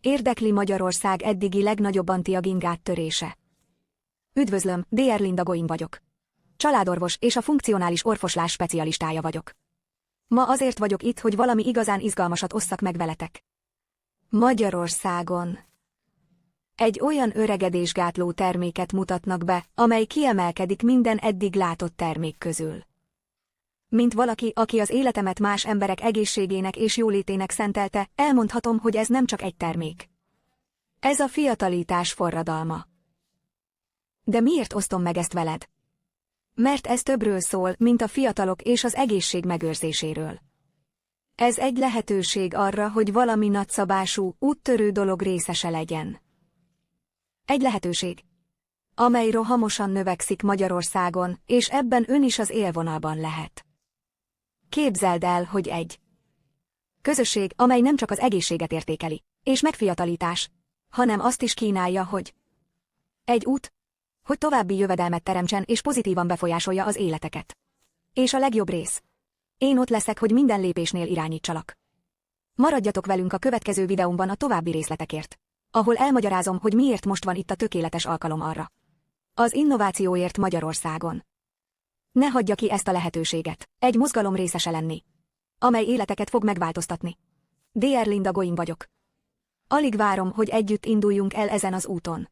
Érdekli Magyarország eddigi legnagyobb antiaging áttörése. Üdvözlöm, Dr. Linda Going vagyok. Családorvos és a funkcionális orvoslás specialistája vagyok. Ma azért vagyok itt, hogy valami igazán izgalmasat osszak meg veletek. Magyarországon egy olyan öregedésgátló terméket mutatnak be, amely kiemelkedik minden eddig látott termék közül. Mint valaki, aki az életemet más emberek egészségének és jólétének szentelte, elmondhatom, hogy ez nem csak egy termék. Ez a fiatalítás forradalma. De miért osztom meg ezt veled? Mert ez többről szól, mint a fiatalok és az egészség megőrzéséről. Ez egy lehetőség arra, hogy valami nagyszabású, úttörő dolog részese legyen. Egy lehetőség, amely rohamosan növekszik Magyarországon, és ebben ön is az élvonalban lehet. Képzeld el, hogy egy közösség, amely nem csak az egészséget értékeli, és megfiatalítás, hanem azt is kínálja, hogy egy út, hogy további jövedelmet teremtsen és pozitívan befolyásolja az életeket. És a legjobb rész. Én ott leszek, hogy minden lépésnél irányítsalak. Maradjatok velünk a következő videómban a további részletekért, ahol elmagyarázom, hogy miért most van itt a tökéletes alkalom arra. Az innovációért Magyarországon. Ne hagyja ki ezt a lehetőséget, egy mozgalom részese lenni, amely életeket fog megváltoztatni. Dr. Linda Going vagyok. Alig várom, hogy együtt induljunk el ezen az úton.